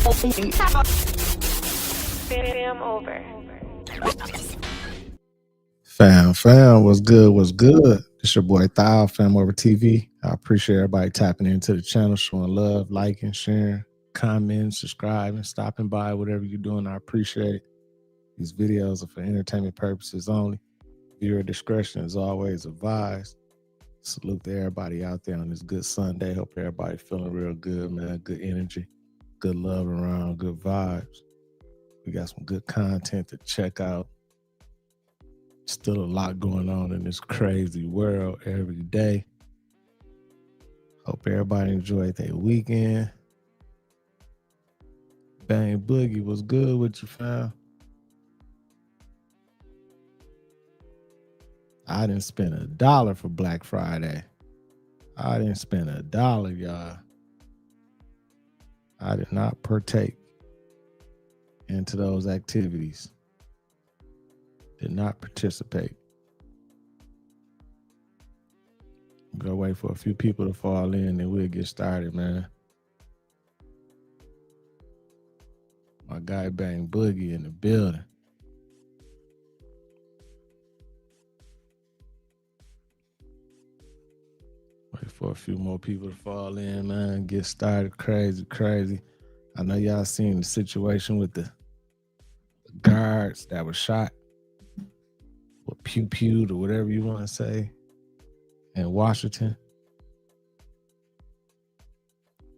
Fam, what's good? What's good? It's your boy Thao, FamOverTV. I appreciate everybody tapping into the channel, showing love, liking, sharing, commenting, subscribing, stopping by, whatever you're doing. I appreciate it. These videos are for entertainment purposes only. Viewer discretion is always advised. Salute to everybody out there on this good Sunday. Hope everybody feeling real good, man. Good energy, good love around, good vibes. We got some good content to check out. Still a lot going on in this crazy world every day. Hope everybody enjoyed their weekend. Bang Boogie, what's good with you, fam? I didn't spend $1 for Black Friday. I didn't spend $1, y'all. I did not partake into those activities. Did not participate. I'm gonna wait for a few people to fall in and we'll get started, man. My guy Bang Boogie in the building. Wait for a few more people to fall in, man. Get started. Crazy. I know y'all seen the situation with the guards that were shot. Or pew-pewed or whatever you want to say in Washington.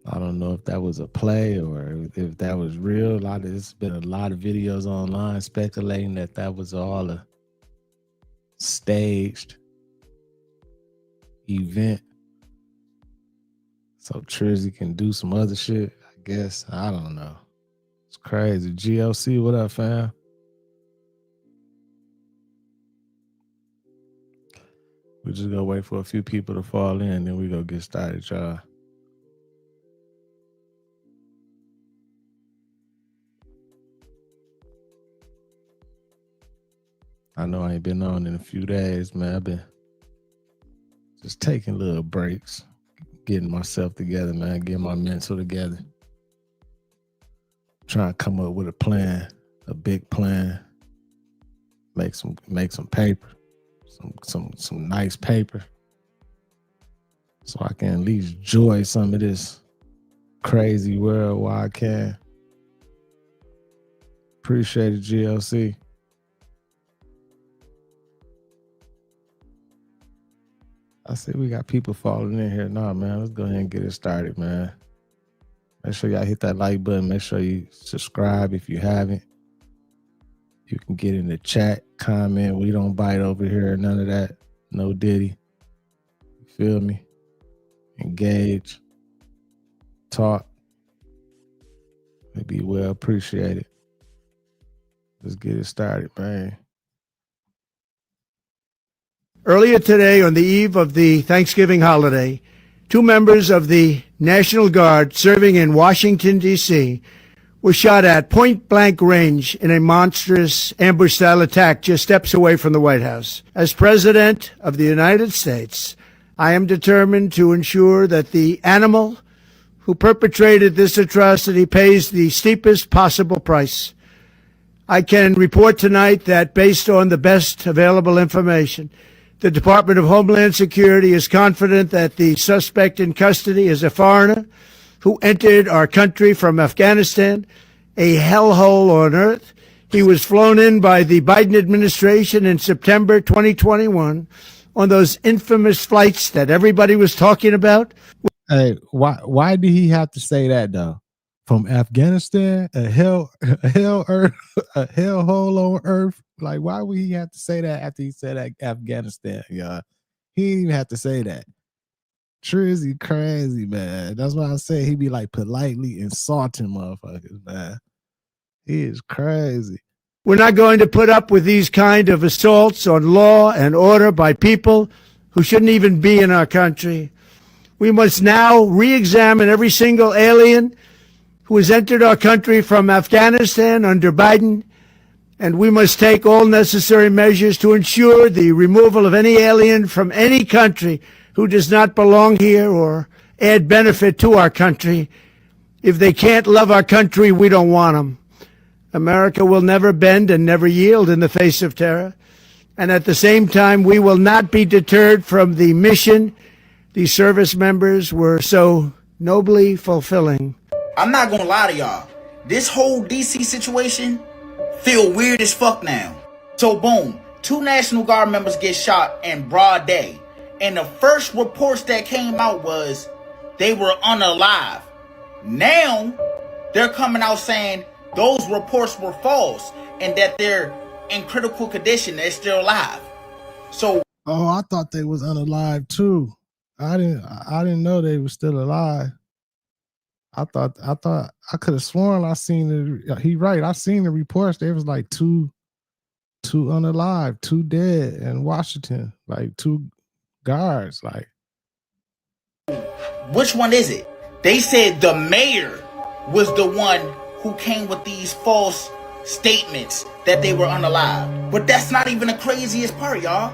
I don't know if that was a play or if that was real. There's been a lot of videos online speculating that was all a staged event. So Trizzy can do some other shit, I guess. I don't know. It's crazy. GLC, what up, fam? We're just gonna wait for a few people to fall in, then we gonna get started, y'all. I know I ain't been on in a few days, man. I've been just taking little breaks, getting myself together, man, getting my mental together. Trying to come up with a plan, a big plan. Make some paper. Some nice paper so I can at least enjoy some of this crazy world while I can. Appreciate it, GLC. I see we got people falling in here now, man. Let's go ahead and get it started, man. Make sure y'all hit that like button. Make sure you subscribe if you haven't. You can get in the chat, comment. We don't bite over here. None of that. No diddy. You feel me? Engage. Talk. It'd be well appreciated. Let's get it started, man. Earlier today, on the eve of the Thanksgiving holiday, 2 members of the National Guard serving in Washington, D.C., was shot at point-blank range in a monstrous ambush-style attack just steps away from the White House. As President of the United States, I am determined to ensure that the animal who perpetrated this atrocity pays the steepest possible price. I can report tonight that based on the best available information, the Department of Homeland Security is confident that the suspect in custody is a foreigner who entered our country from Afghanistan, a hellhole on earth. He was flown in by the Biden administration in September 2021 on those infamous flights that everybody was talking about. Hey, why did he have to say that though? From Afghanistan, a hellhole on earth. Like, why would he have to say that after he said Afghanistan? Yeah, he didn't even have to say that. Trizzy crazy, man. That's why I say he be like politely insulting motherfuckers, man. He is crazy. We're not going to put up with these kind of assaults on law and order by people who shouldn't even be in our country. We must now re-examine every single alien who has entered our country from Afghanistan under Biden, and we must take all necessary measures to ensure the removal of any alien from any country who does not belong here or add benefit to our country. If they can't love our country, we don't want them. America will never bend and never yield in the face of terror. And at the same time, we will not be deterred from the mission these service members were so nobly fulfilling. I'm not gonna lie to y'all. This whole DC situation feel weird as fuck now. So boom, 2 National Guard members get shot in broad day. And the first reports that came out was they were unalive. Now, they're coming out saying those reports were false and that they're in critical condition, they're still alive. So, oh, I thought they was unalive too. I didn't know they were still alive. I could have sworn I seen it. He right. I seen the reports. There was like two unalive, 2 dead in Washington, like 2 guards. Like, which one is it? They said the mayor was the one who came with these false statements that they were unalive. But that's not even the craziest part, y'all.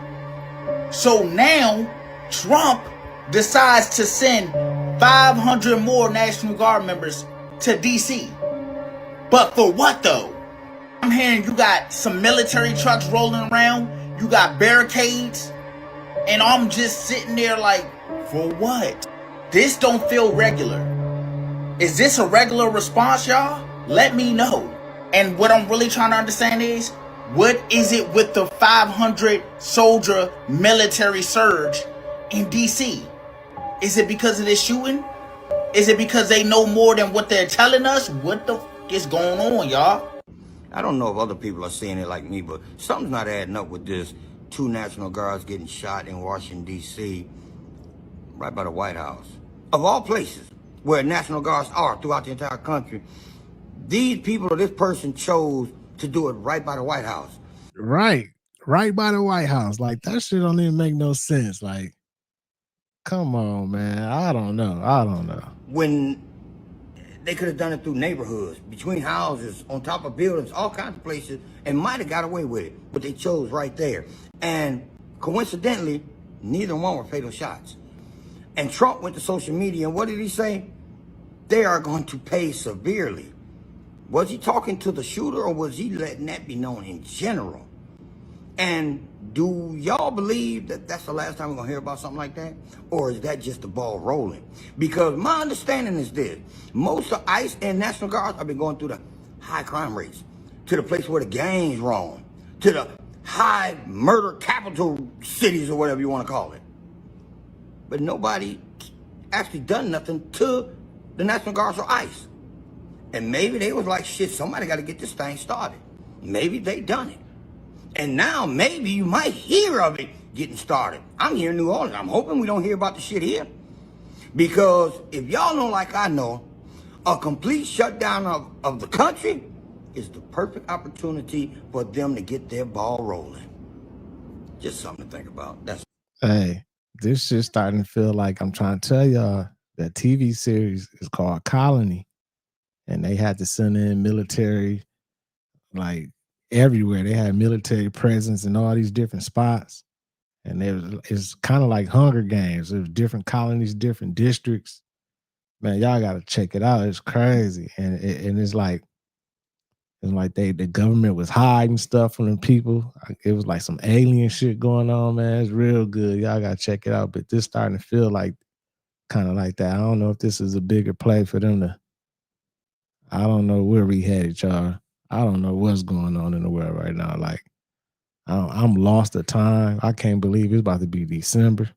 So now Trump decides to send 500 more National Guard members to DC. But for what though? I'm hearing you got some military trucks rolling around, you got barricades, and I'm just sitting there like, for what? This don't feel regular. Is this a regular response, y'all? Let me know. And what I'm really trying to understand is, what is it with the 500 soldier military surge in DC? Is it because of this shooting? Is it because they know more than what they're telling us? What the f is going on, y'all? I don't know if other people are seeing it like me, but something's not adding up with this. 2 National Guards getting shot in Washington, D.C., right by the White House. Of all places where National Guards are throughout the entire country, these people or this person chose to do it right by the White House. right by the White House. Like, that shit don't even make no sense. Like, come on, man. I don't know. When they could have done it through neighborhoods, between houses, on top of buildings, all kinds of places, and might have got away with it, but they chose right there. And coincidentally, neither one were fatal shots. And Trump went to social media, and what did he say? They are going to pay severely. Was he talking to the shooter, or was he letting that be known in general? And do y'all believe that that's the last time we're going to hear about something like that? Or is that just the ball rolling? Because my understanding is this. Most of ICE and National Guards have been going through the high crime rates, to the place where the gangs roam, to the high murder capital cities or whatever you want to call it. But nobody actually done nothing to the National Guards or ICE. And maybe they was like, shit, somebody got to get this thing started. Maybe they done it. And now maybe you might hear of it getting started. I'm here in New Orleans. I'm hoping we don't hear about the shit here. Because if y'all know like I know, a complete shutdown of the country is the perfect opportunity for them to get their ball rolling. Just something to think about. That's Hey, this shit starting to feel like, I'm trying to tell y'all, that TV series is called Colony. And they had to send in military, like, everywhere. They had military presence in all these different spots. And it's kind of like Hunger Games. There's different colonies, different districts. Man, y'all got to check it out. It's crazy. And it's like the government was hiding stuff from the people. It was like some alien shit going on, man. It's real good. Y'all got to check it out. But this starting to feel like kind of like that. I don't know if this is a bigger play for them to, I don't know where we headed, y'all. I don't know what's going on in the world right now. Like, I'm lost of time. I can't believe it's about to be December.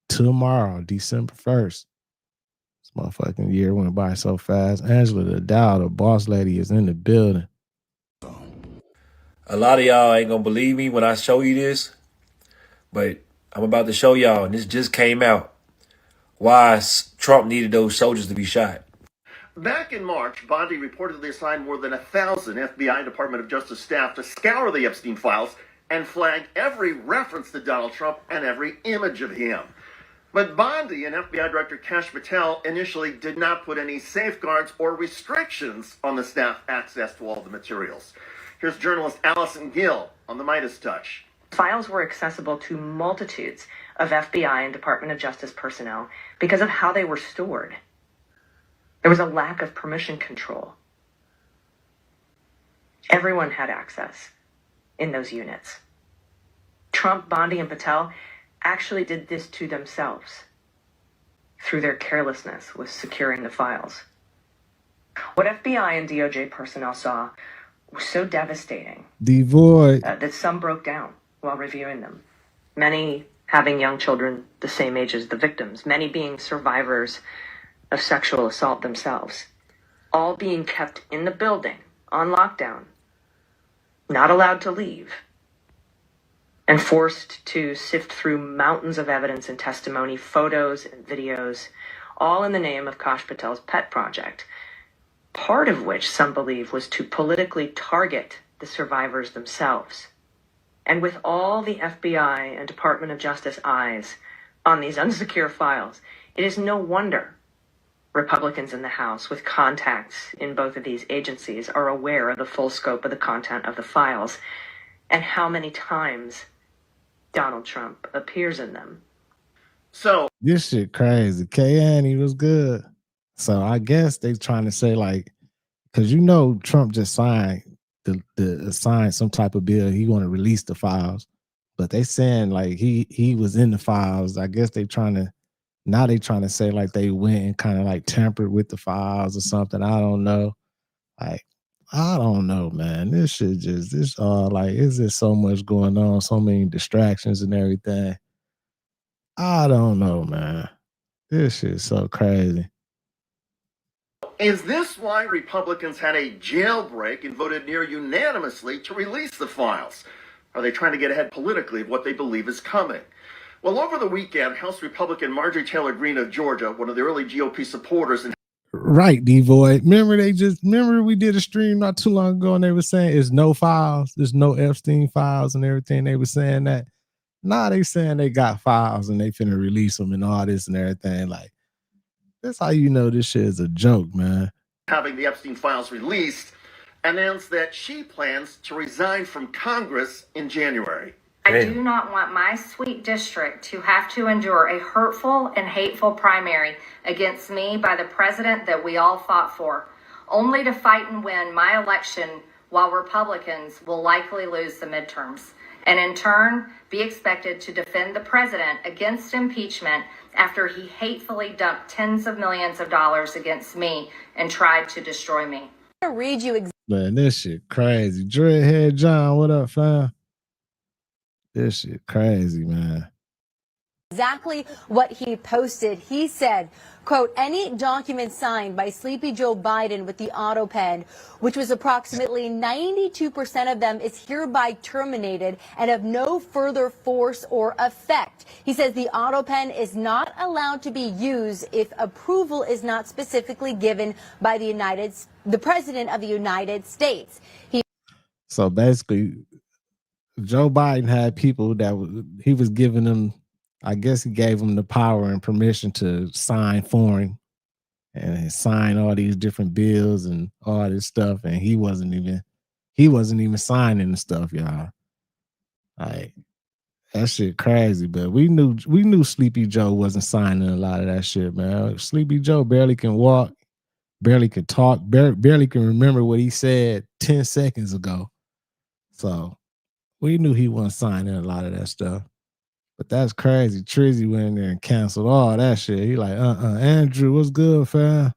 Tomorrow, December 1st. This motherfucking year went by so fast. Angela the Dow, the boss lady, is in the building. A lot of y'all ain't gonna believe me when I show you this, but I'm about to show y'all, and this just came out, why Trump needed those soldiers to be shot. Back in March, Bondi reportedly assigned more than 1,000 FBI Department of Justice staff to scour the Epstein files and flag every reference to Donald Trump and every image of him. But Bondi and FBI Director Kash Patel initially did not put any safeguards or restrictions on the staff access to all the materials. Here's journalist Allison Gill on the Midas Touch. Files were accessible to multitudes of FBI and Department of Justice personnel because of how they were stored. There was a lack of permission control. Everyone had access in those units. Trump, Bondi, and Patel actually did this to themselves through their carelessness with securing the files. What FBI and DOJ personnel saw was so devastating that some broke down while reviewing them. Many having young children the same age as the victims, many being survivors of sexual assault themselves, all being kept in the building on lockdown, not allowed to leave, and forced to sift through mountains of evidence and testimony, photos and videos, all in the name of Kash Patel's pet project, part of which some believe was to politically target the survivors themselves. And with all the FBI and Department of Justice eyes on these unsecure files, it is no wonder Republicans in the House with contacts in both of these agencies are aware of the full scope of the content of the files and how many times Donald Trump appears in them. So this shit crazy. K-Annie was good. So I guess they trying to say, like, because you know Trump just signed signed some type of bill. He want to release the files, but they saying like he was in the files. I guess they trying to say like they went and kind of like tampered with the files or something. I don't know. Like, I don't know, man. This shit just like, it's just so much going on, so many distractions and everything. I don't know, man. This shit's so crazy. is this why Republicans had a jailbreak and voted near unanimously to release the files? Are they trying to get ahead politically of what they believe is coming? Well, over the weekend, House Republican Marjorie Taylor Greene of Georgia, one of the early GOP supporters, and right, D-Void. Remember we did a stream not too long ago and they were saying there's no files, there's no Epstein files and everything. They were saying that. Nah, they saying they got files and they finna release them and all this and everything. Like, that's how you know this shit is a joke, man. having the Epstein files released, announced that she plans to resign from Congress in January. I do not want my sweet district to have to endure a hurtful and hateful primary against me by the president that we all fought for, only to fight and win my election while Republicans will likely lose the midterms, and in turn be expected to defend the president against impeachment after he hatefully dumped tens of millions of dollars against me and tried to destroy me. I'm gonna read you Man, this shit crazy. Dreadhead John, what up, fam? This shit crazy, man. exactly what he posted. He said, quote, any document signed by Sleepy Joe Biden with the auto pen, which was approximately 92% of them, is hereby terminated and of no further force or effect. He says the auto pen is not allowed to be used if approval is not specifically given by the President of the United States. So basically, Joe Biden had people that he was giving them, I guess he gave them the power and permission to sign foreign and sign all these different bills and all this stuff, and he wasn't even signing the stuff, y'all. Like, that shit crazy, but we knew Sleepy Joe wasn't signing a lot of that shit, man. Sleepy Joe barely can walk, barely can talk, barely can remember what he said 10 seconds ago. So we knew he wasn't signing a lot of that stuff. But that's crazy. Trizzy went in there and canceled all that shit. He like, Andrew, what's good, fam?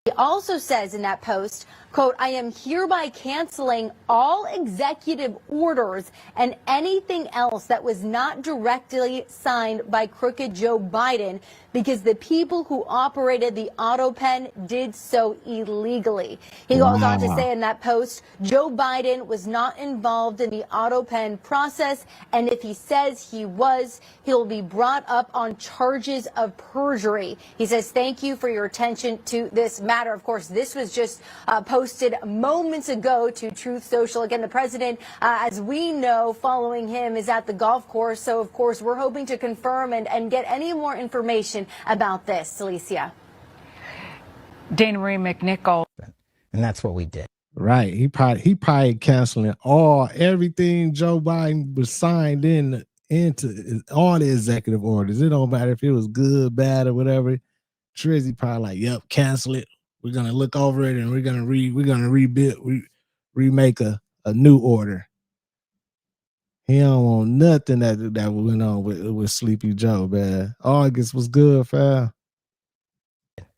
He also says in that post, quote, I am hereby canceling all executive orders and anything else that was not directly signed by crooked Joe Biden because the people who operated the auto pen did so illegally. He goes on to say in that post, Joe Biden was not involved in the auto pen process, and if he says he was, he'll be brought up on charges of perjury. He says, thank you for your attention to this matter. Of course, this was just posted moments ago to Truth Social. Again, the president, as we know, following him is at the golf course. So, of course, we're hoping to confirm and get any more information about this. Celicia. Dana Marie McNichol. And that's what we did. Right. He probably canceling everything Joe Biden was signed into all the executive orders. It don't matter if it was good, bad, or whatever. Trizzy probably like, yep, cancel it. We're gonna look over it and we're gonna remake a new order. He don't want nothing that went on with Sleepy Joe, man. August was good, fam.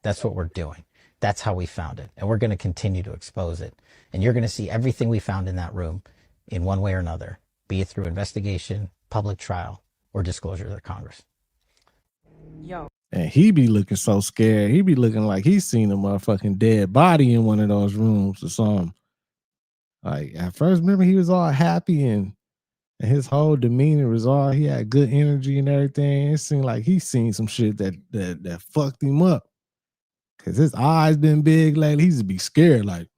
That's what we're doing. That's how we found it. And we're going to continue to expose it. And you're going to see everything we found in that room in one way or another, be it through investigation, public trial, or disclosure to the Congress. Yo. And he be looking so scared. He be looking like he's seen a motherfucking dead body in one of those rooms or something. Like at first, remember he was all happy and his whole demeanor was all, he had good energy and everything. It seemed like he's seen some shit that fucked him up. Cause his eyes been big lately. He used to be scared, like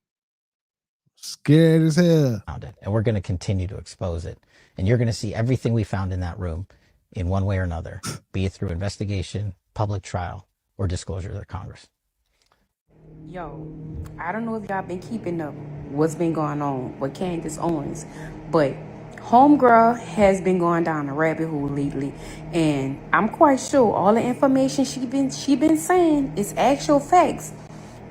scared as hell. Found it. And we're going to continue to expose it. And you're going to see everything we found in that room in one way or another, be it through investigation, public trial, or disclosure to the Congress. Yo, I don't know if y'all been keeping up what's been going on with Candace Owens, but homegirl has been going down a rabbit hole lately, and I'm quite sure all the information she been saying is actual facts,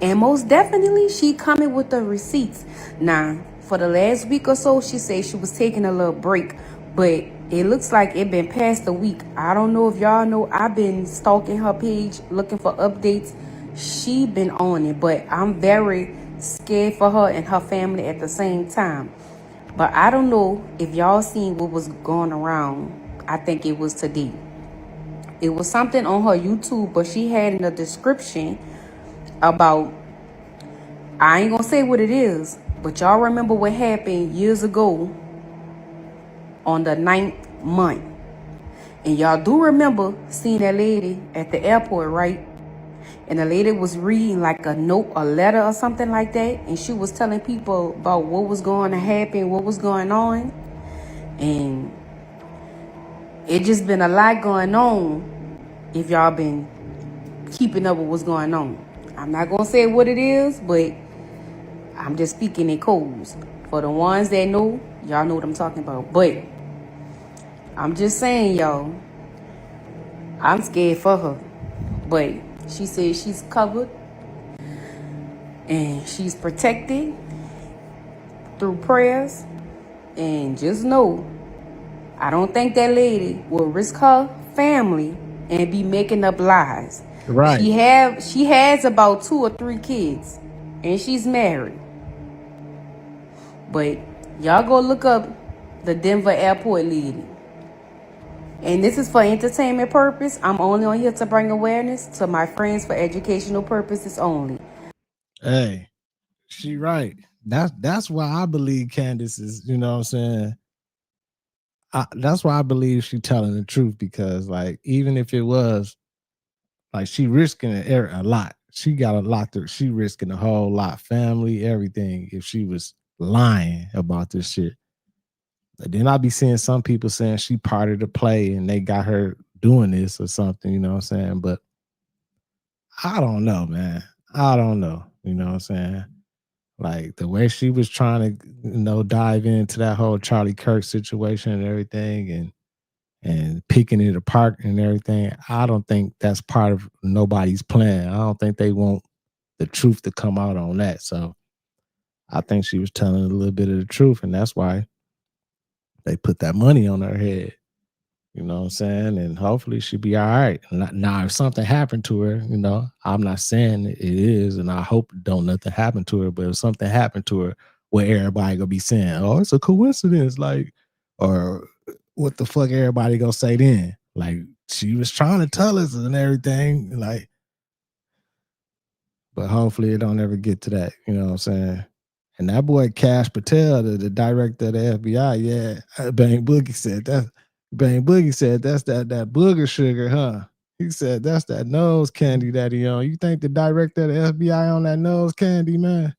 and most definitely she coming with the receipts. Now, for the last week or so, she said she was taking a little break, but it looks like it been past a week. I don't know if y'all know, I've been stalking her page looking for updates. She been on it, but I'm very scared for her and her family at the same time. But I don't know if y'all seen what was going around. I think it was today. It was something on her YouTube, but she had in the description about, I ain't gonna say what it is, but y'all remember what happened years ago on the 9th month. And y'all do remember seeing that lady at the airport, right? And the lady was reading like a note, a letter or something like that. And she was telling people about what was going to happen, what was going on. And it just been a lot going on if y'all been keeping up with what's going on. I'm not going to say what it is, but I'm just speaking in codes. For the ones that know, y'all know what I'm talking about. But I'm just saying, y'all, I'm scared for her. But she says she's covered and she's protected through prayers. And just know, I don't think that lady will risk her family and be making up lies. Right. She has about 2 or 3 kids and she's married. But y'all go look up the Denver airport lady. And this is for entertainment purpose. I'm only on here to bring awareness to my friends for educational purposes only. Hey, she right. That's why I believe Candace is, you know what I'm saying? That's why I believe she telling the truth, because like, even if it was, like, she risking a lot. She got a lot she risking a whole lot, family, everything, if she was lying about this shit. But then I'll be seeing some people saying she part of the play and they got her doing this or something, you know what I'm saying? But I don't know, man. I don't know. You know what I'm saying? Like the way she was trying to, dive into that whole Charlie Kirk situation and everything and picking it apart and everything, I don't think that's part of nobody's plan. I don't think they want the truth to come out on that. So I think she was telling a little bit of the truth, and that's why they put that money on her head. You know what I'm saying? And hopefully she'll be all right. Now, if something happened to her, I'm not saying it is, and I hope don't nothing happen to her, but if something happened to her, where everybody gonna be saying, oh, it's a coincidence, like, or what the fuck everybody gonna say then? Like, she was trying to tell us and everything, like, but hopefully it don't ever get to that, you know what I'm saying? And that boy Cash Patel, the director of the FBI, yeah, Bang Boogie said that's that booger sugar, huh? He said that's that nose candy that he on. You think the director of the FBI on that nose candy, man?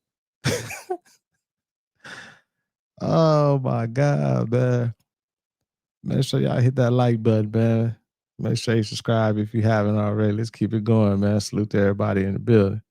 Oh my God, man. Make sure y'all hit that like button, man. Make sure you subscribe if you haven't already. Let's keep it going, man. Salute to everybody in the building.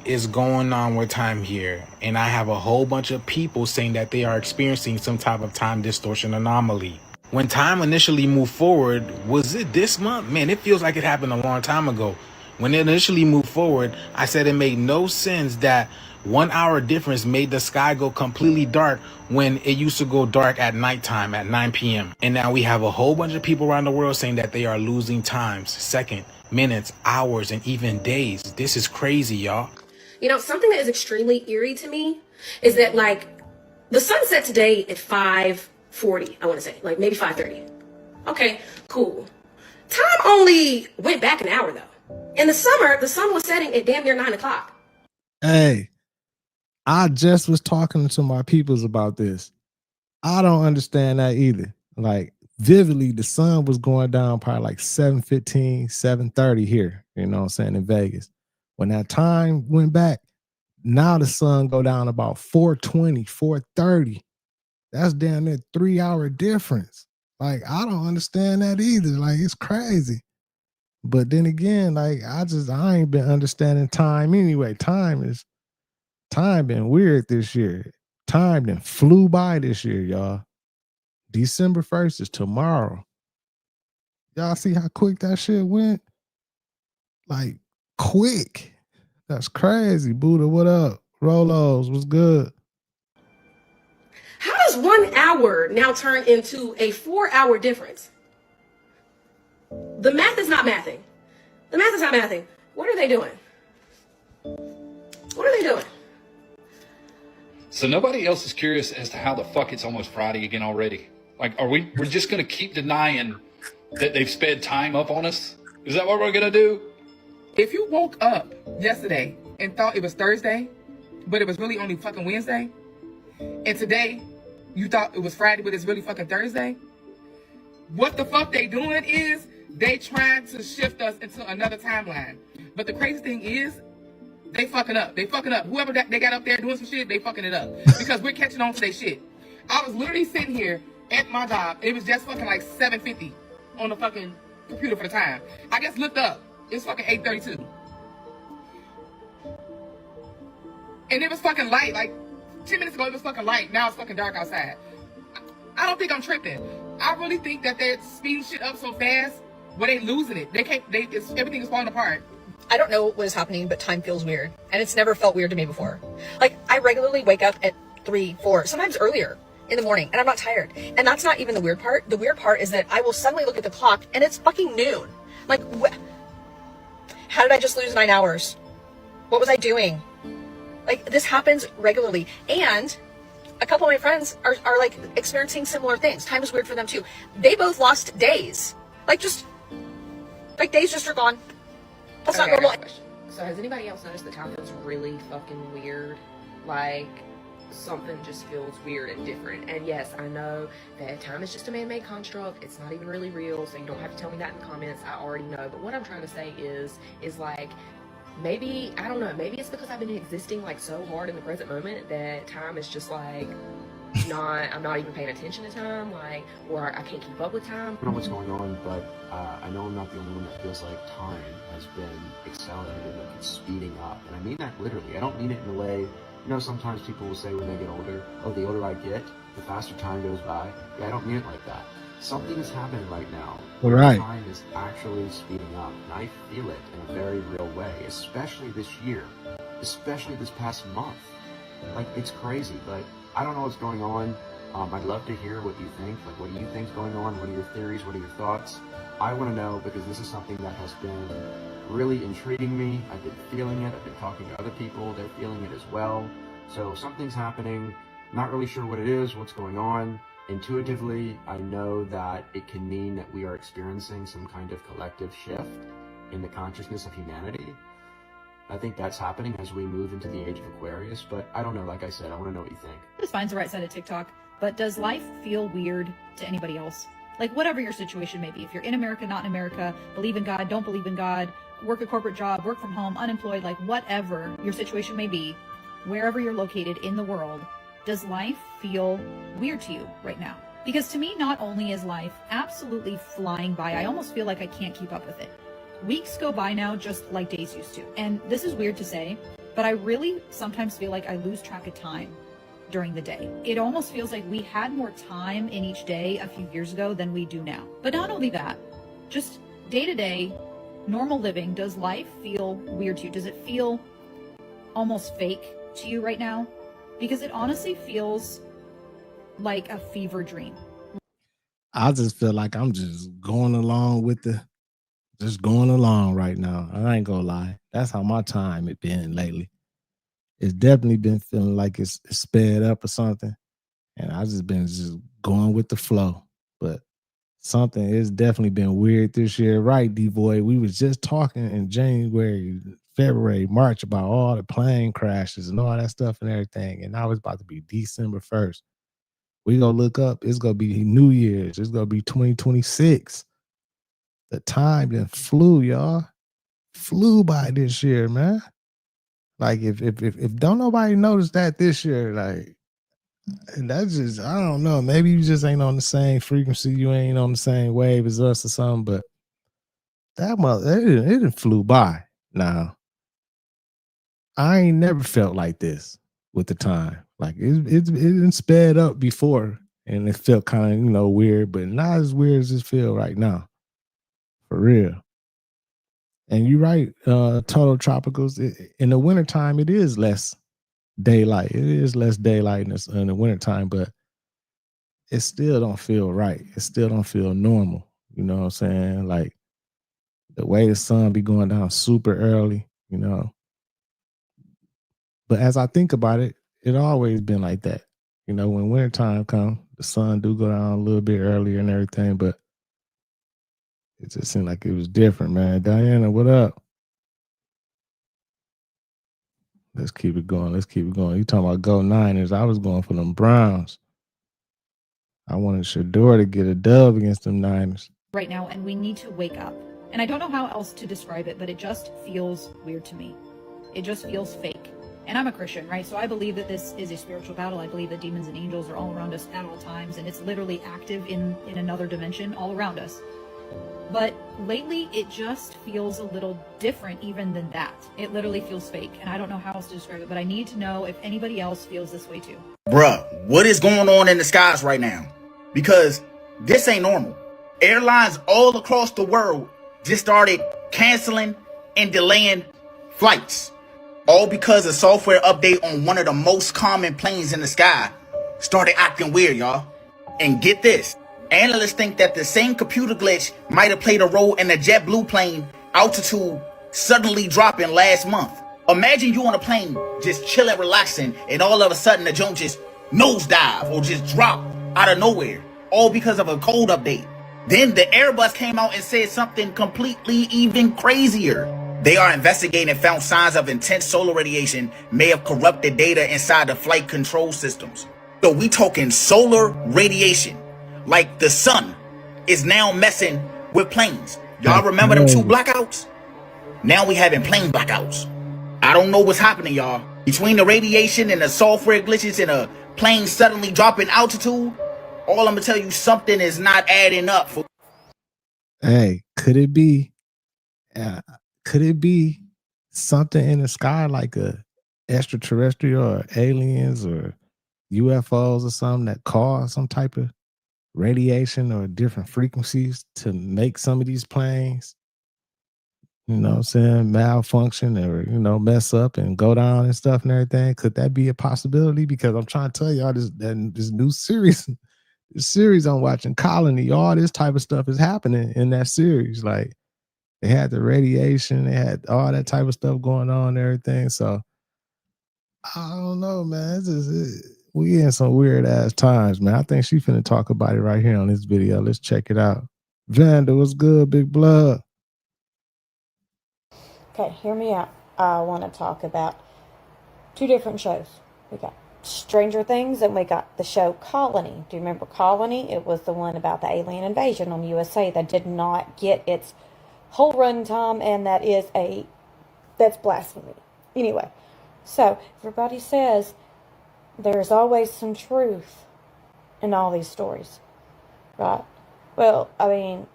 Is going on with time here, and I have a whole bunch of people saying that they are experiencing some type of time distortion anomaly. when time initially moved forward, was it this month? Man, it feels like it happened a long time ago. When it initially moved forward, I said it made no sense that 1 hour difference made the sky go completely dark when it used to go dark at nighttime at 9 p.m. And now we have a whole bunch of people around the world saying that they are losing times, second, minutes, hours, and even days. This is crazy, y'all. You know, something that is extremely eerie to me is that, like, the sun set today at 5:40, I want to say, like maybe 5:30. Okay, cool. Time only went back an hour, though. In the summer, the sun was setting at damn near 9 o'clock. Hey, I just was talking to my peoples about this. I don't understand that either. Like, vividly, the sun was going down probably like 7:15, 7:30 here, you know what I'm saying, in Vegas. When that time went back, now the sun go down about 4:20, 4:30. That's damn near 3 hour difference. Like, I don't understand that either. Like, it's crazy. But then again, like, I ain't been understanding time anyway. Time been weird this year. Time then flew by this year, y'all. December 1st is tomorrow. Y'all see how quick that shit went? Like, quick. That's crazy. Buddha, what up? Rolos, what's good? How does 1 hour now turn into a 4 hour difference? The math is not mathing. The math is not mathing. What are they doing? What are they doing? So nobody else is curious as to how the fuck it's almost Friday again already. Like, we're just going to keep denying that they've sped time up on us? Is that what we're going to do? If you woke up yesterday and thought it was Thursday, but it was really only fucking Wednesday, and today you thought it was Friday, but it's really fucking Thursday, what the fuck they doing is they trying to shift us into another timeline. But the crazy thing is, they fucking up. They fucking up. Whoever they got up there doing some shit, they fucking it up. Because we're catching on to their shit. I was literally sitting here at my job. It was just fucking like 7:50 on the fucking computer for the time. I just looked up. It's fucking 8:32. And it was fucking light. Like 10 minutes ago, it was fucking light. Now it's fucking dark outside. I don't think I'm tripping. I really think that they're speeding shit up so fast where they losing it. They can't. Everything is falling apart. I don't know what is happening, but time feels weird. And it's never felt weird to me before. Like, I regularly wake up at 3, 4, sometimes earlier in the morning, and I'm not tired. And that's not even the weird part. The weird part is that I will suddenly look at the clock, and it's fucking noon. Like, how did I just lose 9 hours? What was I doing? Like, this happens regularly. And a couple of my friends are like, experiencing similar things. Time is weird for them, too. They both lost days. Like, days just are gone. That's not normal. So has anybody else noticed that time feels really fucking weird? Like, something just feels weird and different. And yes, I know that time is just a man-made construct. It's not even really real, so you don't have to tell me that in the comments. I already know. But what I'm trying to say is like, maybe, I don't know, maybe it's because I've been existing like so hard in the present moment that time is just like, I'm not even paying attention to time, like, or I can't keep up with time. I don't know what's going on, but I know I'm not the only one that feels like time has been accelerated, like it's speeding up. And I mean that literally. I don't mean it in a way, you know, sometimes people will say when they get older, oh, the older I get, the faster time goes by. Yeah, I don't mean it like that. Something is happening right now. Right. Time is actually speeding up, and I feel it in a very real way, especially this year, especially this past month. Like, it's crazy, but I don't know what's going on. I'd love to hear what you think. Like, what do you think's going on? What are your theories? What are your thoughts? I want to know, because this is something that has been really intriguing me. I've been feeling it. I've been talking to other people. They're feeling it as well. So something's happening. Not really sure what it is, what's going on. Intuitively, I know that it can mean that we are experiencing some kind of collective shift in the consciousness of humanity. I think that's happening as we move into the age of Aquarius, but I don't know. Like I said, I want to know what you think. Just finds the right side of TikTok. But does life feel weird to anybody else? Like, whatever your situation may be, if you're in America, not in America, believe in God, don't believe in God, work a corporate job, work from home, unemployed, like whatever your situation may be, wherever you're located in the world, does life feel weird to you right now? Because to me, not only is life absolutely flying by, I almost feel like I can't keep up with it. Weeks go by now just like days used to. And this is weird to say, but I really sometimes feel like I lose track of time. during the day. It almost feels like we had more time in each day a few years ago than we do now. But not only that, just day to day, normal living, does life feel weird to you? Does it feel almost fake to you right now? Because it honestly feels like a fever dream. I just feel like I'm just going along with just going along right now. I ain't gonna lie. That's how my time it been lately. It's definitely been feeling like it's sped up or something. And I just been just going with the flow. But something it's definitely been weird this year, right, D-Boy? We was just talking in January, February, March about all the plane crashes and all that stuff and everything. And now it's about to be December 1st. We gonna look up, it's gonna be New Year's, it's gonna be 2026. The time then flew, y'all. Flew by this year, man. Like if don't nobody notice that this year, like and that's just I don't know. Maybe you just ain't on the same frequency, you ain't on the same wave as us or something, but that mother it didn't flew by. Now, I ain't never felt like this with the time. Like it didn't sped up before and it felt kind of, weird, but not as weird as it feel right now. For real. And you're right, Total Tropicals. In the wintertime, it is less daylight. It is less daylight in the wintertime, but it still don't feel right. It still don't feel normal. You know what I'm saying? Like the way the sun be going down super early. But as I think about it, it always been like that. When wintertime come, the sun do go down a little bit earlier and everything, but it just seemed like it was different, man. Diana, what up? Let's keep it going. Let's keep it going. You talking about go Niners. I was going for them Browns. I wanted Shador to get a dub against them Niners. Right now, and we need to wake up. And I don't know how else to describe it, but it just feels weird to me. It just feels fake. And I'm a Christian, right? So I believe that this is a spiritual battle. I believe that demons and angels are all around us at all times, and it's literally active in another dimension all around us. But lately, it just feels a little different even than that. It literally feels fake, and I don't know how else to describe it, but I need to know if anybody else feels this way too. Bruh, what is going on in the skies right now? Because this ain't normal. Airlines all across the world just started canceling and delaying flights. All because a software update on one of the most common planes in the sky started acting weird, y'all. And get this, analysts think that the same computer glitch might have played a role in the JetBlue plane altitude suddenly dropping last month. Imagine you on a plane just chilling, relaxing, and all of a sudden the joint just nosedive or just drop out of nowhere, all because of a code update. Then the Airbus came out and said something completely even crazier. They are investigating and found signs of intense solar radiation may have corrupted data inside the flight control systems. So we talking solar radiation, like the sun is now messing with planes. Y'all remember them 2 blackouts? Now we having plane blackouts. I don't know what's happening, y'all. Between the radiation and the software glitches and a plane suddenly dropping altitude, all I'm gonna tell you, something is not adding up. Hey, could it be something in the sky like a extraterrestrial or aliens or UFOs or something that cause some type of radiation or different frequencies to make some of these planes, malfunction or, mess up and go down and stuff and everything? Could that be a possibility? Because I'm trying to tell y'all this new series, this series I'm watching, Colony, all this type of stuff is happening in that series. Like, they had the radiation, they had all that type of stuff going on and everything. So I don't know, man. We in some weird ass times, man. I think she finna talk about it right here on this video. Let's check it out. Vanda, what's good, big blood? Okay, hear me out. I want to talk about 2 different shows. We got Stranger Things and we got the show Colony. Do you remember Colony? It was the one about the alien invasion on USA that did not get its whole runtime, and that's blasphemy. Anyway, so everybody says there's always some truth in all these stories, right? Well, I mean,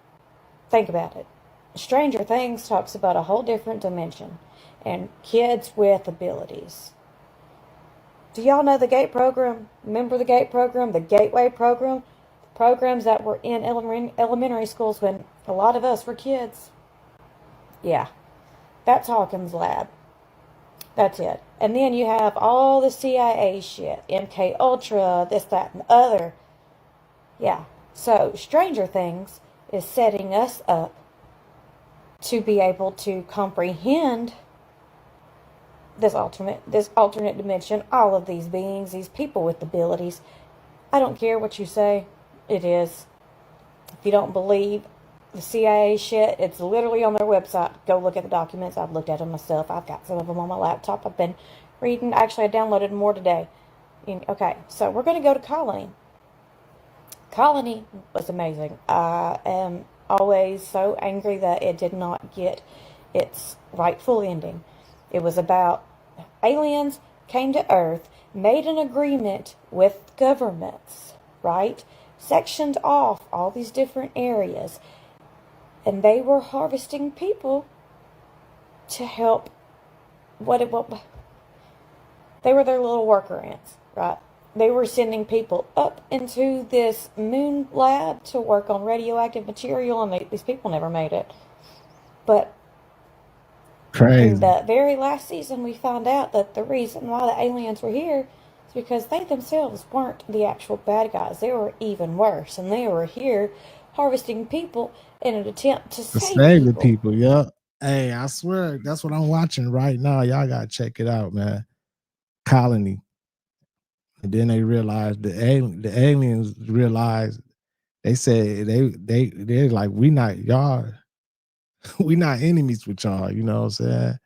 think about it. Stranger Things talks about a whole different dimension and kids with abilities. Do y'all know the GATE program? Remember the GATE program, the Gateway program? Programs that were in elementary schools when a lot of us were kids. Yeah, that's Hawkins' lab. That's it. And then you have all the CIA shit, MK Ultra, this, that, and the other. Yeah. So Stranger Things is setting us up to be able to comprehend this alternate dimension, all of these beings, these people with abilities. I don't care what you say. It is. If you don't believe the CIA shit, it's literally on their website. Go look at the documents. I've looked at them myself. I've got some of them on my laptop. I've been reading. Actually, I downloaded more today. Okay, so we're going to go to Colony. Colony was amazing. I am always so angry that it did not get its rightful ending. It was about aliens came to Earth, made an agreement with governments, right? Sectioned off all these different areas, and they were harvesting people to help. They were their little worker ants, right? They were sending people up into this moon lab to work on radioactive material, and these people never made it. But Crazy. in the very last season, we found out that the reason why the aliens were here is because they themselves weren't the actual bad guys. They were even worse, and they were here harvesting people in an attempt to save the people. people. Yep. Hey, I swear that's what I'm watching right now. Y'all gotta check it out, man. Colony. And then they realized the aliens realized, they said they're like, we not y'all, we not enemies with y'all, you know what I'm saying?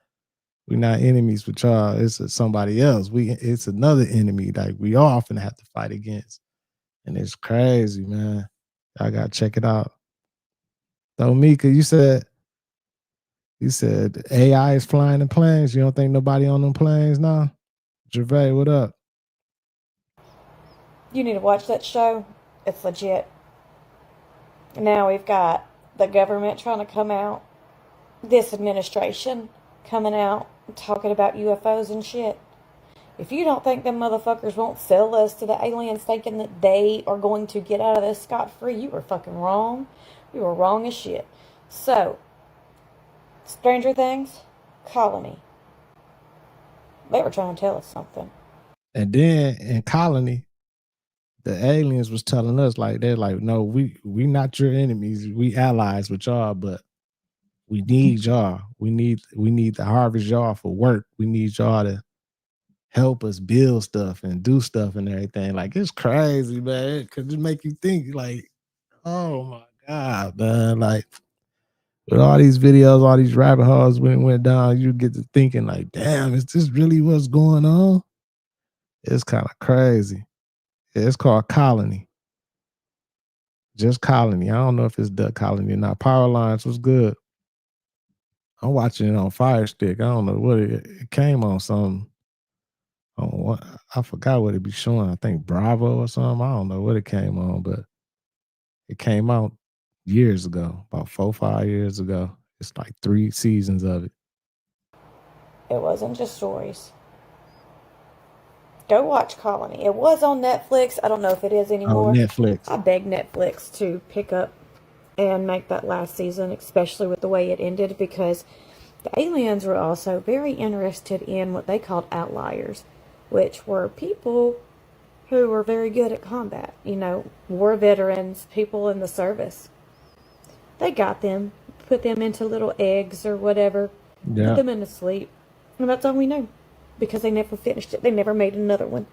We not enemies with y'all. It's somebody else. It's another enemy like we all often have to fight against. And it's crazy, man. Y'all gotta check it out. So Mika, you said AI is flying in planes. You don't think nobody on them planes now? Gervais, what up? You need to watch that show. It's legit. Now we've got the government trying to come out, this administration coming out talking about UFOs and shit. If you don't think them motherfuckers won't sell us to the aliens thinking that they are going to get out of this scot-free, you were fucking wrong. You were wrong as shit. So, Stranger Things, Colony. They were trying to tell us something. And then in Colony, the aliens was telling us, like, they're like, no, we not your enemies. We allies with y'all, but we need y'all. We need to harvest y'all for work. We need y'all to help us build stuff and do stuff and everything. Like, it's crazy, man. It could just make you think, like, oh my God, man. Like, with all these videos, all these rabbit holes when it went down, you get to thinking, like, damn, is this really what's going on? It's kind of crazy. It's called Colony. Just Colony. I don't know if it's Duck Colony or not. Power Lines was good. I'm watching it on Fire Stick. I don't know what it came on. Something. I forgot what it be showing. I think Bravo or something. I don't know what it came on, but it came out years ago, about 4 or 5 years ago. It's like 3 seasons of it. It wasn't just stories. Go watch Colony. It was on Netflix. I don't know if it is anymore. On Netflix. I beg Netflix to pick up and make that last season, especially with the way it ended, because the aliens were also very interested in what they called outliers, which were people who were very good at combat. You know, war veterans, people in the service. They got them, put them into little eggs or whatever, put them into sleep, and that's all we know. Because they never finished it. They never made another one.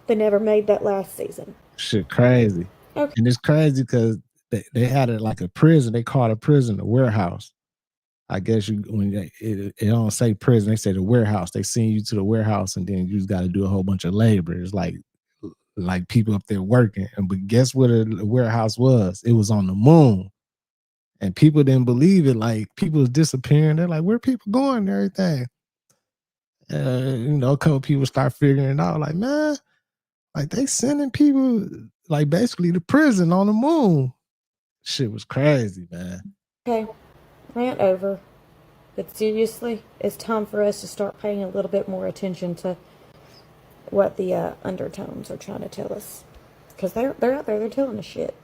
They never made that last season. Shit crazy. Okay. And it's crazy because they had it like a prison. They called a prison a warehouse. I guess when it don't say prison, they say the warehouse. They send you to the warehouse and then you just got to do a whole bunch of labor. It's like people up there working. But guess what the warehouse was? It was on the moon. And people didn't believe it. Like, people was disappearing. They're like, where people going and everything? A couple people start figuring it out. Like, man, like they sending people like basically to prison on the moon. Shit was crazy, man. Okay, rant over. But seriously, it's time for us to start paying a little bit more attention to what the undertones are trying to tell us, because they're out there, they're telling us shit.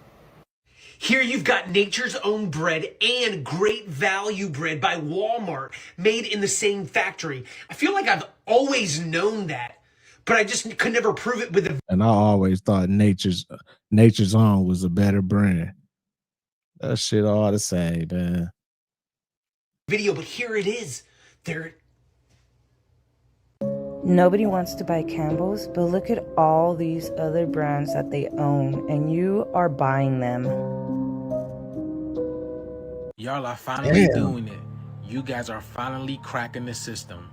Here you've got nature's own bread and great value bread by Walmart, made in the same factory. I feel like I've always known that, but I just could never prove it with a And I always thought nature's own was a better brand. That shit all the same, man. video, but here it is. Nobody wants to buy Campbell's, but look at all these other brands that they own, and you are buying them. Y'all are finally doing it. You guys are finally cracking the system.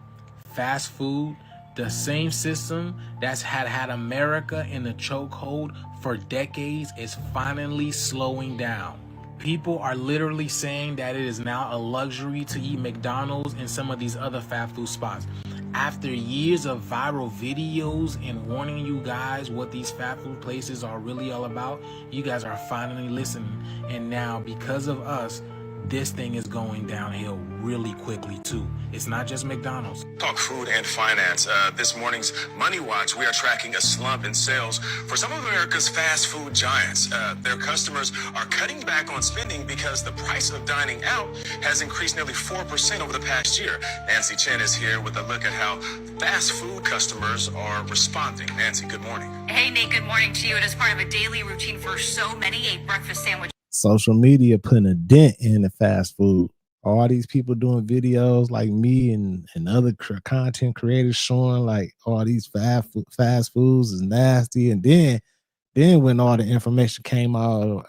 Fast food, the same system that's had America in the chokehold for decades, is finally slowing down. People are literally saying that it is now a luxury to eat McDonald's and some of these other fast food spots. After years of viral videos and warning you guys what these fast food places are really all about, you guys are finally listening. And now, because of us, this thing is going downhill really quickly too. It's not just McDonald's. Talk food and finance. This morning's Money Watch, we are tracking a slump in sales for some of America's fast food giants. Their customers are cutting back on spending because the price of dining out has increased nearly 4% over the past year. Nancy Chen is here with a look at how fast food customers are responding. Nancy, good morning. Hey, Nate, good morning to you. It is part of a daily routine for so many, a breakfast sandwich. Social media putting a dent in the fast food. All these people doing videos like me and other content creators showing like all these fast foods is nasty. And then when all the information came out,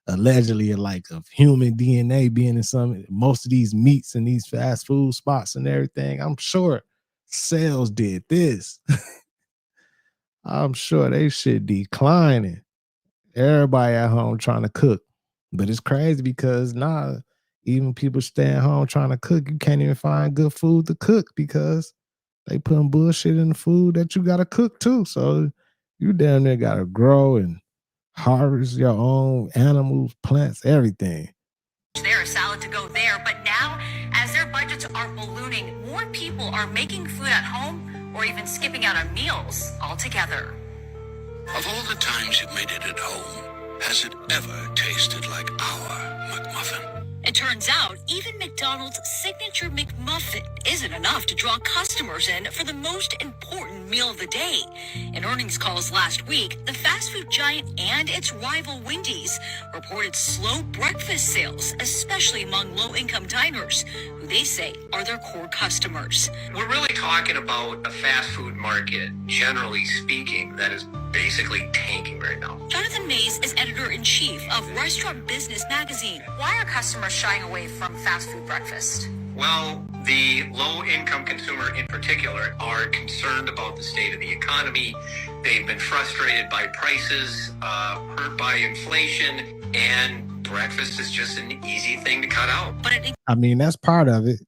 allegedly like of human DNA being in most of these meats and these fast food spots and everything, I'm sure sales did this. I'm sure they shit declining. Everybody at home trying to cook. But it's crazy because even people staying home trying to cook, you can't even find good food to cook because they putting bullshit in the food that you gotta cook too. So you down there gotta grow and harvest your own animals, plants, everything. There, a salad to go there. But now, as their budgets are ballooning, more people are making food at home or even skipping out on meals altogether. Of all the times you've made it at home, has it ever tasted like our McMuffin? It turns out even McDonald's signature McMuffin isn't enough to draw customers in for the most important meal of the day. In earnings calls last week, the fast food giant and its rival Wendy's reported slow breakfast sales, especially among low-income diners, who they say are their core customers. We're really talking about a fast food market, generally speaking, that is basically tanking right now. Jonathan Mays is editor-in-chief of Restaurant Business Magazine. Why are customers shying away from fast food breakfast? Well, the low-income consumer in particular are concerned about the state of the economy. They've been frustrated by prices, hurt by inflation, and breakfast is just an easy thing to cut out. I mean, that's part of it.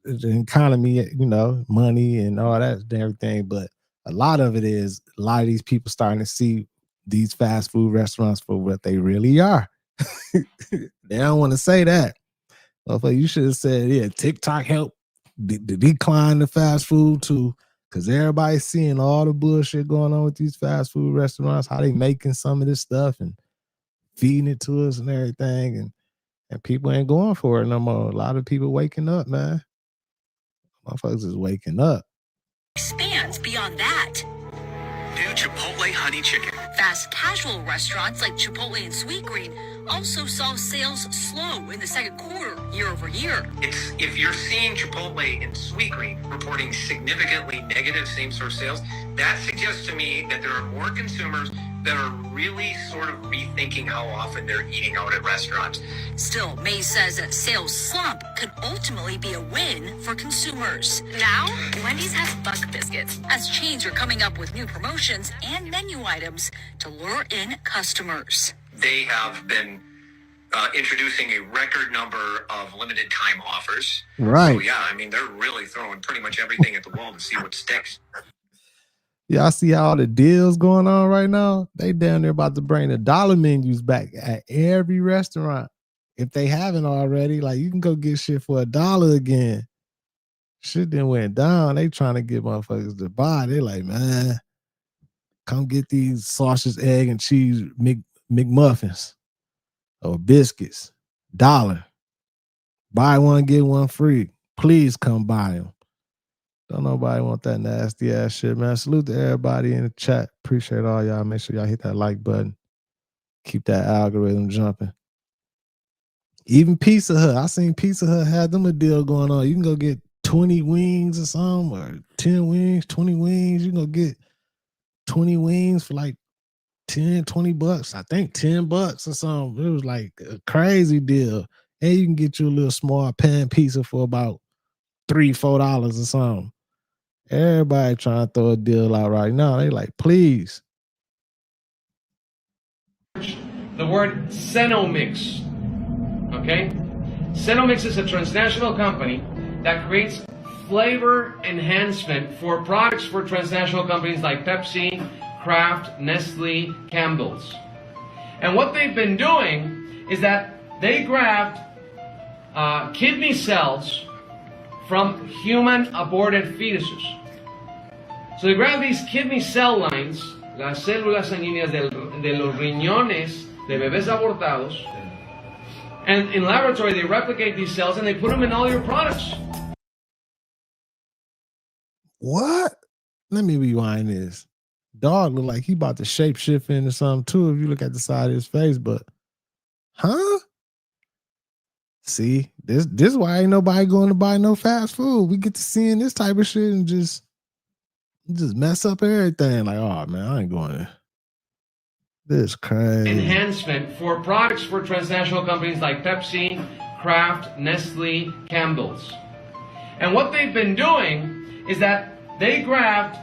The economy, money and all that and everything. But a lot of it is a lot of these people starting to see these fast food restaurants for what they really are. They don't want to say that. Well, you should have said, yeah, TikTok helped decline the fast food too, because everybody's seeing all the bullshit going on with these fast food restaurants, how they making some of this stuff and feeding it to us and everything, and people ain't going for it no more. A lot of people waking up, man. Motherfuckers is waking up. Expands beyond that. New Chipotle Honey Chicken. Fast casual restaurants like Chipotle and Sweetgreen also saw sales slow in the second quarter, year over year. If you're seeing Chipotle and Sweetgreen reporting significantly negative same-store sales, that suggests to me that there are more consumers that are really sort of rethinking how often they're eating out at restaurants. Still, Mays says a sales slump could ultimately be a win for consumers. Now, Wendy's has bug biscuits, as chains are coming up with new promotions and menu items to lure in customers. They have been introducing a record number of limited time offers. Right. So yeah, I mean, they're really throwing pretty much everything at the wall to see what sticks. Y'all see all the deals going on right now? They down there about to bring the dollar menus back at every restaurant. If they haven't already, like you can go get shit for $1 again. Shit then went down. They trying to get motherfuckers to buy. They like, man, come get these sausage, egg, and cheese McMuffins or biscuits. $1. Buy one, get one free. Please come buy them. Don't nobody want that nasty ass shit, man. Salute to everybody in the chat. Appreciate all y'all. Make sure y'all hit that like button. Keep that algorithm jumping. Even Pizza Hut. I seen Pizza Hut had them a deal going on. You can go get 20 wings or something, or 10 wings, 20 wings. You can go get 20 wings for like 10, 20 bucks. I think 10 bucks or something. It was like a crazy deal. And you can get you a little small pan pizza for about $3, $4 or something. Everybody trying to throw a deal out right now. They like, please. The word Cenomix. Okay? Cenomix is a transnational company that creates flavor enhancement for products for transnational companies like Pepsi, Kraft, Nestle, Campbell's. And what they've been doing is that they grabbed kidney cells from human aborted fetuses. So they grab these kidney cell lines, las células sanguíneas de los riñones de bebés abortados, and in laboratory they replicate these cells and they put them in all your products. What? Let me rewind this. Dog look like he about to shapeshift into something too if you look at the side of his face, but huh? See, this is why ain't nobody going to buy no fast food. We get to seeing this type of shit and just mess up everything. Like, oh man, I ain't going there. This crazy. Enhancement for products for transnational companies like Pepsi, Kraft, Nestle, Campbell's. And what they've been doing is that they grabbed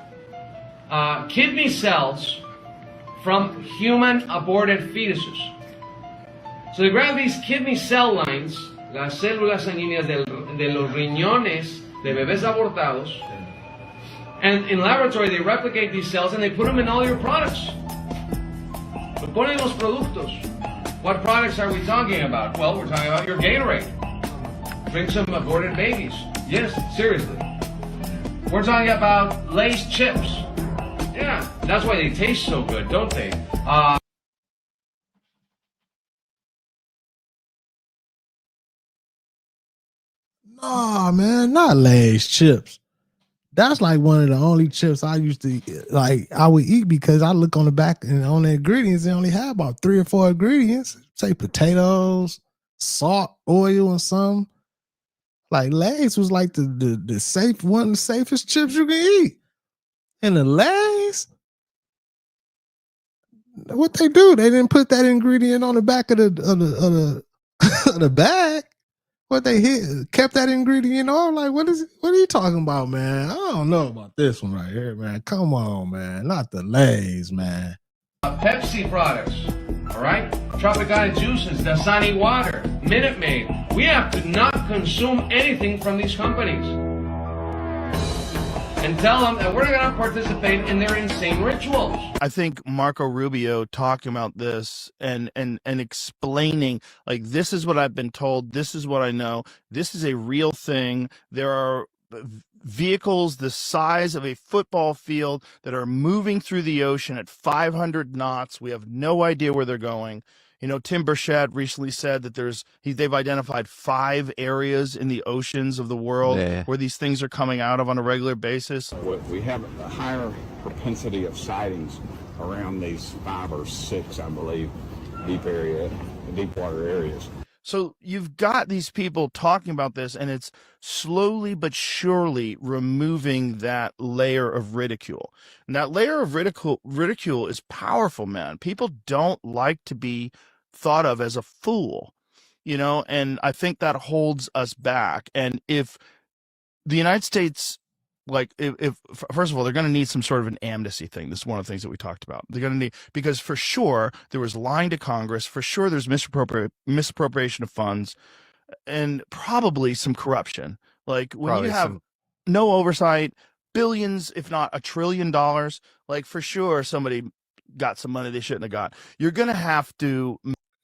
kidney cells from human aborted fetuses. So they grab these kidney cell lines, las células sanguíneas de los riñones de bebés abortados, and in laboratory they replicate these cells and they put them in all your products. Lo ponen los productos. What products are we talking about? Well, we're talking about your Gatorade. Drink some aborted babies. Yes, seriously. We're talking about Lay's chips. Yeah, that's why they taste so good, don't they? No, man, not Lay's chips. That's like one of the only chips I used to like. I would eat because I look on the back and on the ingredients, they only have about 3 or 4 ingredients. Say potatoes, salt, oil, and some. Like Lay's was like the safe one of the safest chips you can eat. And the Lay's, what they do? They didn't put that ingredient on the back of the of the bag. What they kept that ingredient on? Like, what are you talking about, man? I don't know about this one right here, man. Come on, man. Not the Lay's, man. Pepsi products, all right? Tropicana juices, Dasani water, Minute Maid. We have to not consume anything from these companies. And tell them that we're not going to participate in their insane rituals. I think Marco Rubio talking about this and explaining, like, this is what I've been told, this is what I know, this is a real thing. There are vehicles the size of a football field that are moving through the ocean at 500 knots. We have no idea where they're going. You know, Tim Burchett recently said that they've identified 5 areas in the oceans of the world where these things are coming out of on a regular basis. We have a higher propensity of sightings around these 5 or 6, I believe, deep water areas. So you've got these people talking about this, and it's slowly but surely removing that layer of ridicule. And that layer of ridicule is powerful, man. People don't like to be thought of as a fool, you know, and I think that holds us back. And if the United States, like, if first of all, they're going to need some sort of an amnesty thing. This is one of the things that we talked about. They're going to need, because for sure there was lying to Congress, for sure there's misappropriation of funds, and probably some corruption. Like, when probably you have no oversight, billions, if not $1 trillion, like, for sure somebody got some money they shouldn't have got. You're going to have to.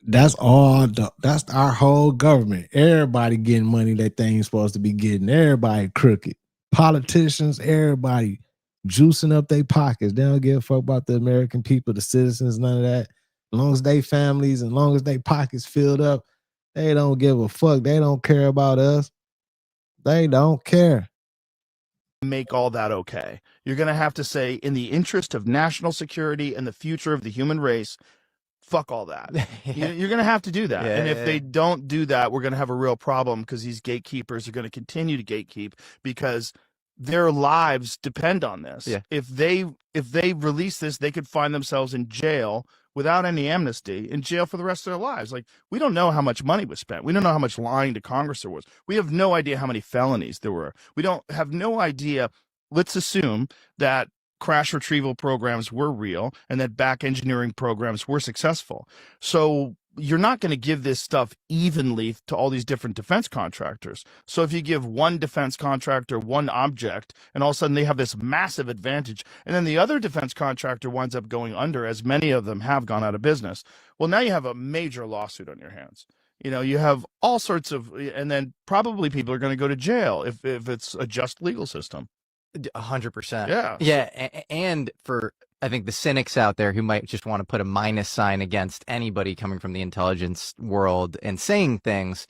That's that's our whole government. Everybody getting money that they ain't supposed to be getting. Everybody crooked. Politicians, everybody juicing up their pockets. They don't give a fuck about the American people, the citizens, none of that. As long as they families, as long as they pockets filled up, they don't give a fuck. They don't care about us. They don't care. Make all that okay. You're going to have to say, in the interest of national security and the future of the human race, fuck all that. You're going to have to do that. And if they don't do that, we're going to have a real problem, because these gatekeepers are going to continue to gatekeep, because their lives depend on this. If they release this, they could find themselves in jail without any amnesty, in jail for the rest of their lives. Like, we don't know how much money was spent. We don't know how much lying to Congress there was. We have no idea how many felonies there were. We don't have no idea. Let's assume that crash retrieval programs were real and that back engineering programs were successful. So you're not going to give this stuff evenly to all these different defense contractors. So if you give one defense contractor one object, and all of a sudden they have this massive advantage, and then the other defense contractor winds up going under, as many of them have gone out of business, well, now you have a major lawsuit on your hands. You know, you have all sorts of, and then probably people are going to go to jail if it's a just legal system. 100%. Yeah. Yeah. And for, I think, the cynics out there who might just want to put a minus sign against anybody coming from the intelligence world and saying things,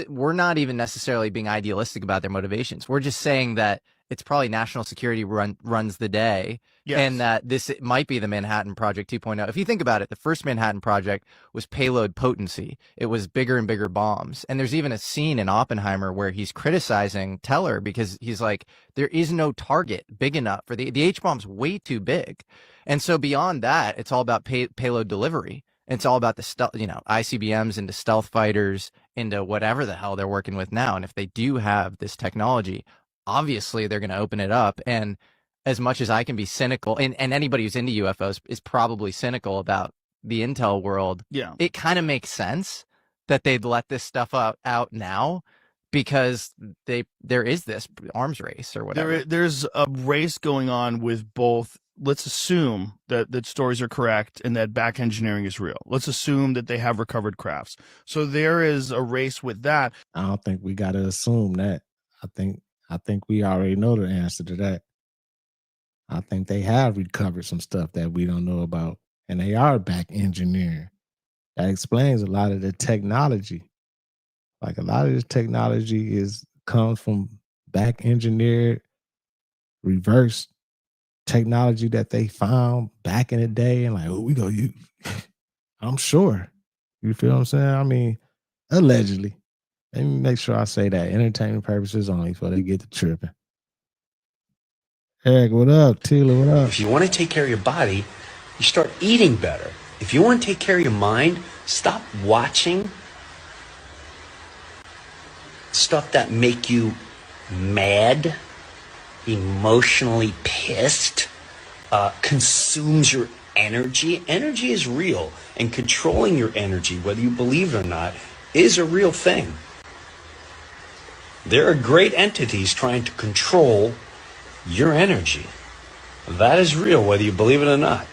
we're not even necessarily being idealistic about their motivations. We're just saying that it's probably national security runs the day. Yes. And that it might be the Manhattan Project 2.0. If you think about it, the first Manhattan Project was payload potency. It was bigger and bigger bombs. And there's even a scene in Oppenheimer where he's criticizing Teller because he's like, there is no target big enough for the H-bomb's way too big. And so beyond that, it's all about payload delivery. It's all about the stealth, ICBMs into stealth fighters, into whatever the hell they're working with now. And if they do have this technology, obviously they're going to open it up. And as much as I can be cynical, and anybody who's into UFOs is probably cynical about the intel world, it kind of makes sense that they'd let this stuff out now, because there is this arms race or whatever. There's a race going on with both. Let's assume that stories are correct and that back engineering is real. Let's assume that they have recovered crafts. So there is a race with that. I don't think we got to assume that. I think we already know the answer to that. I think they have recovered some stuff that we don't know about, and they are back engineering. That explains a lot of the technology. Like, a lot of this technology comes from back engineered, reverse technology that they found back in the day, and like, oh, we go use. I'm sure. You feel what I'm saying? I mean, allegedly. Let me make sure I say that. Entertainment purposes only, before they get to tripping. Eric, what up? Tila, what up? If you want to take care of your body, you start eating better. If you want to take care of your mind, stop watching stuff that make you mad, emotionally pissed, consumes your energy. Energy is real, and controlling your energy, whether you believe it or not, is a real thing. There are great entities trying to control your energy. That is real, whether you believe it or not.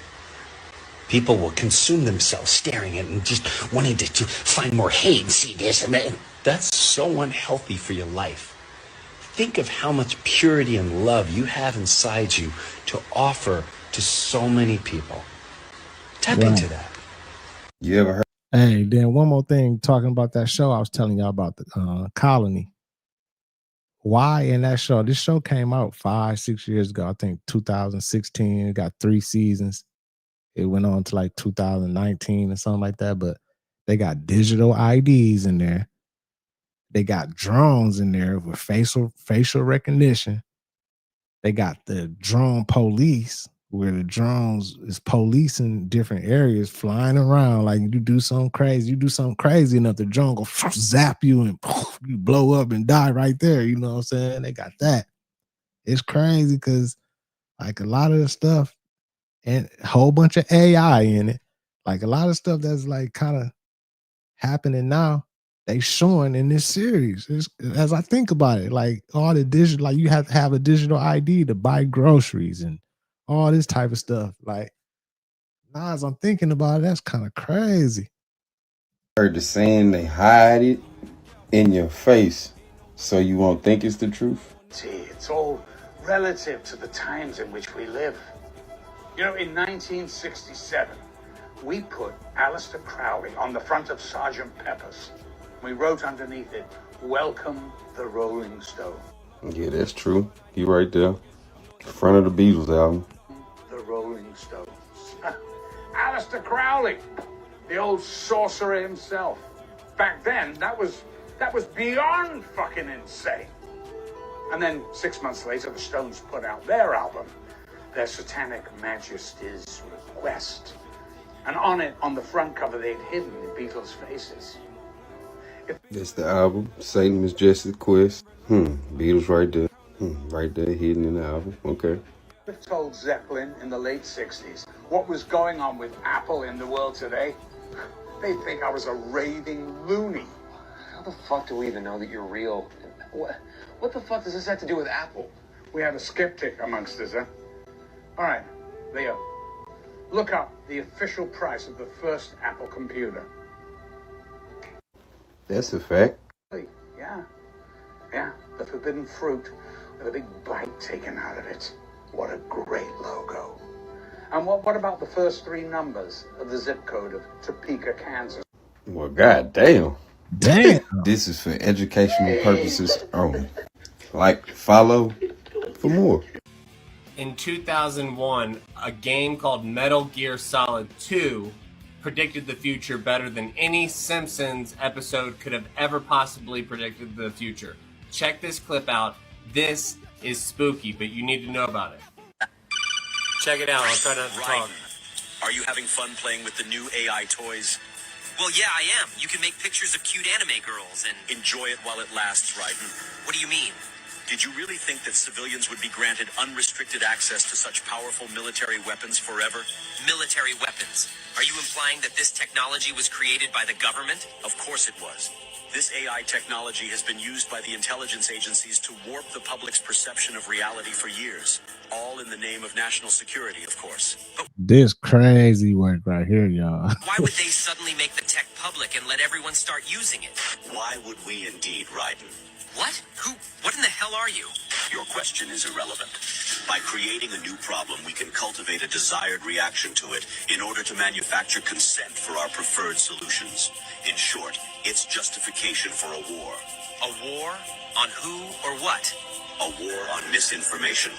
People will consume themselves staring at it and just wanting to find more hate and see this and that. That's so unhealthy for your life. Think of how much purity and love you have inside you to offer to so many people. Tap into that. You ever heard? Hey, then one more thing, talking about that show I was telling y'all about, the Colony. Why in that show? This show came out 5-6 years ago. I think 2016. It got 3 seasons. It went on to like 2019 or something like that. But they got digital IDs in there. They got drones in there with facial recognition. They got the drone police, where the drones is policing different areas, flying around. Like, you do something crazy enough, the drone go zap you and you blow up and die right there. You know what I'm saying? They got that. It's crazy because, like, a lot of the stuff, and a whole bunch of AI in it, like a lot of stuff that's like kind of happening now, they showing in this series. As I think about it, like all the digital, like you have to have a digital ID to buy groceries and all this type of stuff. Like, now as I'm thinking about it, that's kind of crazy. Heard the saying, they hide it in your face so you won't think it's the truth. See, it's all relative to the times in which we live. You know, in 1967, we put Aleister Crowley on the front of Sgt. Pepper's. We wrote underneath it, "Welcome the Rolling Stone." Yeah, that's true. He right there. Front of the Beatles album. The Rolling Stones. Aleister Crowley, the old sorcerer himself. Back then, that was beyond fucking insane. And then 6 months later, the Stones put out their album, Their Satanic Majesty's Request. And on it, on the front cover, they'd hidden the Beatles' faces. That's the album. Satan is Jesse's Quest. Beatles right there. Right there, hidden in the album. Okay. I told Zeppelin in the late 60s what was going on with Apple in the world today. They think I was a raving loony. How the fuck do we even know that you're real? What the fuck does this have to do with Apple? We have a skeptic amongst us, huh? All right, Leo, look up the official price of the first Apple computer. That's a fact. Yeah, the forbidden fruit with a big bite taken out of it. What a great logo. And what about the first 3 numbers of the zip code of Topeka, Kansas? Well, goddamn. Damn. This is for educational purposes only. Like, follow for more. In 2001, a game called Metal Gear Solid 2 predicted the future better than any Simpsons episode could have ever possibly predicted the future. Check this clip out. This is spooky, but you need to know about it. Check it out. I'll try not to talk. Are you having fun playing with the new AI toys? Well, yeah, I am. You can make pictures of cute anime girls and... Enjoy it while it lasts, Raiden. What do you mean? Did you really think that civilians would be granted unrestricted access to such powerful military weapons forever? Military weapons. Are you implying that this technology was created by the government? Of course it was. This AI technology has been used by the intelligence agencies to warp the public's perception of reality for years. All in the name of national security, of course. This crazy work right here, y'all. Why would they suddenly make the tech public and let everyone start using it? Why would we indeed, Raiden? What? What in the hell are you? Your question is irrelevant. By creating a new problem, we can cultivate a desired reaction to it in order to manufacture consent for our preferred solutions. In short, it's justification for a war. A war? On who or what? A war on misinformation.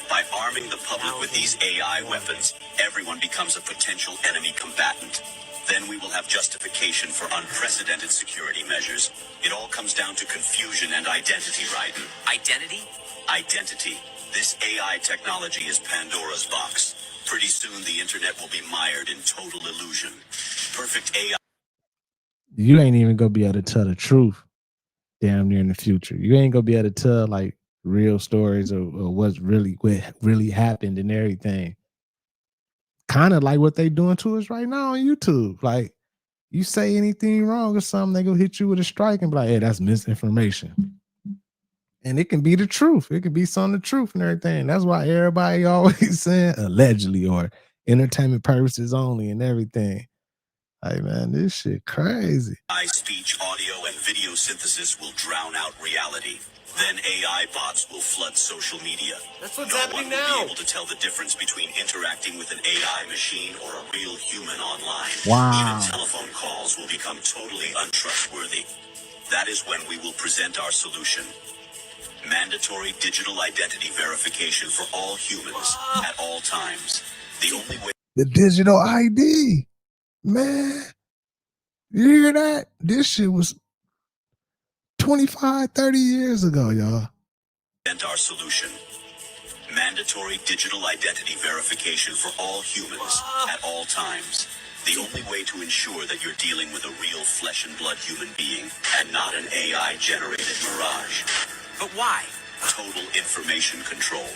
By arming the public with these AI weapons, everyone becomes a potential enemy combatant. Then we will have justification for unprecedented security measures. It all comes down to confusion and identity, Raiden. Identity? Identity. This AI technology is Pandora's box. Pretty soon the internet will be mired in total illusion. Perfect AI. You ain't even gonna be able to tell the truth damn near in the future. You ain't gonna be able to tell like real stories or what really happened and everything. Kind of like what they doing to us right now on YouTube. Like, you say anything wrong or something, they gonna hit you with a strike and be like, hey, that's misinformation. And it can be the truth. It can be some of the truth and everything. That's why everybody always saying allegedly or entertainment purposes only and everything. Like, man, this shit crazy. AI speech, audio, and video synthesis will drown out reality. Then AI bots will flood social media. That's what's No one happening will now. be able to tell the difference between interacting with an AI machine or a real human online. Wow. Even telephone calls will become totally untrustworthy. That is when we will present our solution. Mandatory digital identity verification for all humans at all times. The only way... The digital ID. Man, you hear that? This shit was 25, 30 years ago, y'all. And our solution. Mandatory digital identity verification for all humans at all times. The only way to ensure that you're dealing with a real flesh and blood human being and not an AI-generated mirage. But why? Total information control.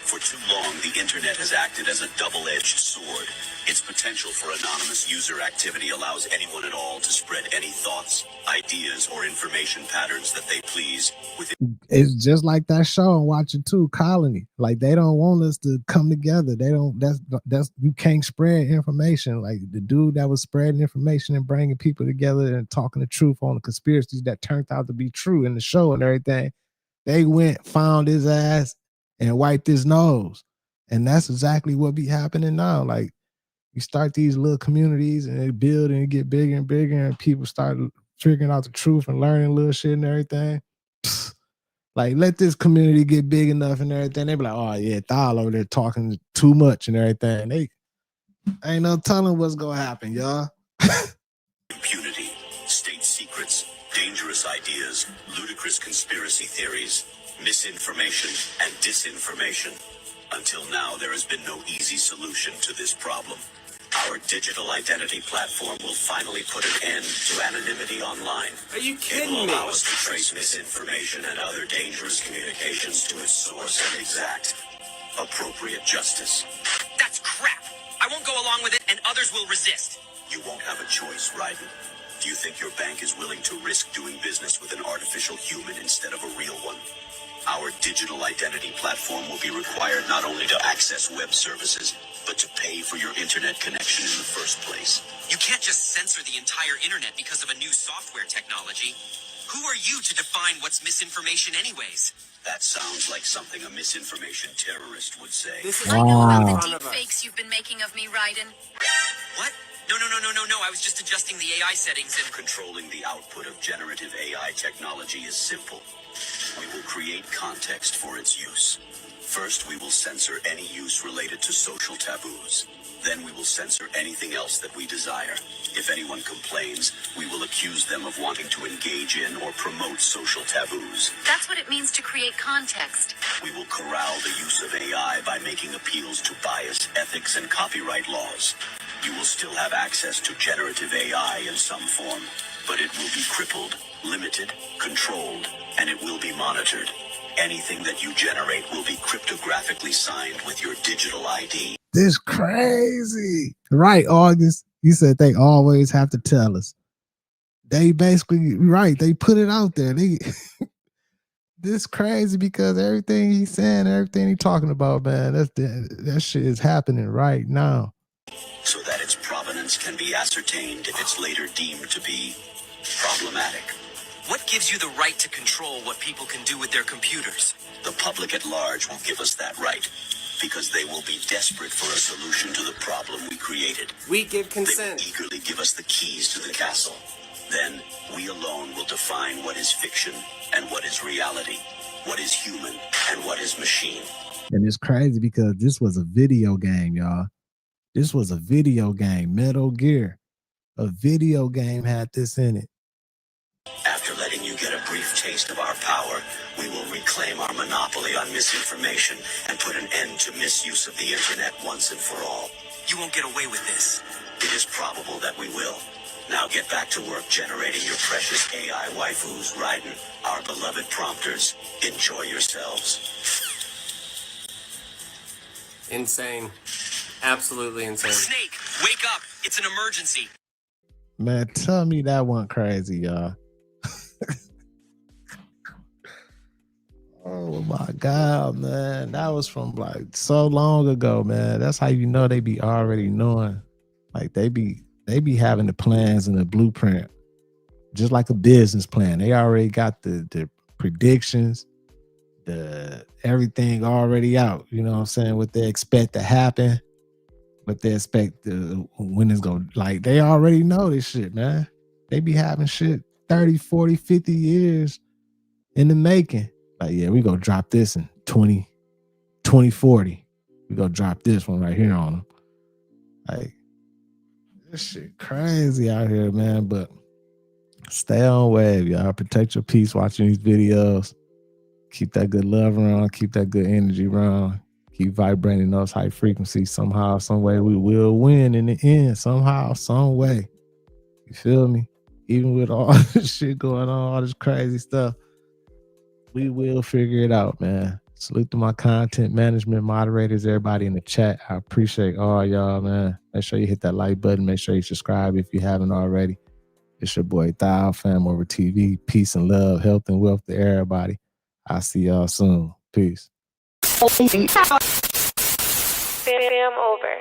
For too long, the internet has acted as a double-edged sword. Its potential for anonymous user activity allows anyone at all to spread any thoughts, ideas, or information patterns that they please. It's just like that show I'm watching too, Colony. Like, they don't want us to come together. They don't. That's you can't spread information. Like the dude that was spreading information and bringing people together and talking the truth on the conspiracies that turned out to be true in the show and everything. They went, found his ass, and wipe this nose. And that's exactly what be happening now. Like, you start these little communities and they build and get bigger and bigger, and people start figuring out the truth and learning little shit and everything. Like, let this community get big enough and everything. They be like, oh yeah, Thal over there talking too much and everything. They ain't no telling what's gonna happen, y'all. Impunity, state secrets, dangerous ideas, ludicrous conspiracy theories, misinformation, and disinformation. Until now, there has been no easy solution to this problem. Our digital identity platform will finally put an end to anonymity online. Are you It kidding will me? allow us to trace misinformation and other dangerous communications to its source and exact appropriate justice. That's crap. I won't go along with it, and others will resist. You won't have a choice, Ryden. Do you think your bank is willing to risk doing business with an artificial human instead of a real one? Our digital identity platform will be required not only to access web services, but to pay for your internet connection in the first place. You can't just censor the entire internet because of a new software technology. Who are you to define what's misinformation anyways? That sounds like something a misinformation terrorist would say. I know about the Wow. deep fakes you've been making of me, Ryden. What? No. I was just adjusting the AI settings and... Controlling the output of generative AI technology is simple. We will create context for its use. First, we will censor any use related to social taboos. Then we will censor anything else that we desire. If anyone complains, we will accuse them of wanting to engage in or promote social taboos. That's what it means to create context. We will corral the use of AI by making appeals to bias, ethics, and copyright laws. You will still have access to generative AI in some form, but it will be crippled, limited, controlled, and it will be monitored. Anything that you generate will be cryptographically signed with your digital ID. This crazy. Right, August. You said they always have to tell us. They basically, right, they put it out there. They this crazy because everything he's saying, everything he's talking about, man, that shit is happening right now. So that its provenance can be ascertained if it's later deemed to be problematic. What gives you the right to control what people can do with their computers? The public at large will give us that right, because they will be desperate for a solution to the problem we created. We give They will consent. eagerly give us the keys to the castle. Then, we alone will define what is fiction and what is reality, what is human and what is machine. And it's crazy because this was a video game, y'all. This was a video game, Metal Gear. A video game had this in it. After letting you get a brief taste of our power, we will reclaim our monopoly on misinformation and put an end to misuse of the internet once and for all. You won't get away with this. It is probable that we will. Now get back to work generating your precious AI waifus, Ryden, our beloved prompters. Enjoy yourselves. Insane. Absolutely insane. Snake, wake up. It's an emergency. Man, tell me that wasn't crazy, y'all. Oh my God, man. That was from like so long ago, man. That's how you know they be already knowing. Like they be having the plans and the blueprint. Just like a business plan. They already got the predictions, the everything already out. You know what I'm saying? What they expect to happen. What they expect when it's going, like they already know this shit, man. They be having shit 30, 40, 50 years in the making. Like, yeah, we gonna drop this in 2040. We gonna drop this one right here on them. Like, this shit crazy out here, man. But stay on wave, y'all. Protect your peace watching these videos. Keep that good love around. Keep that good energy around. Keep vibrating those high frequencies. Somehow, some way, we will win in the end. Somehow, some way. You feel me? Even with all this shit going on, all this crazy stuff, we will figure it out, man. Salute to my content management moderators, everybody in the chat. I appreciate all y'all, man. Make sure you hit that like button. Make sure you subscribe if you haven't already. It's your boy Thal, FamOverTV. Peace and love, health and wealth to everybody. I'll see y'all soon. Peace. Fam over.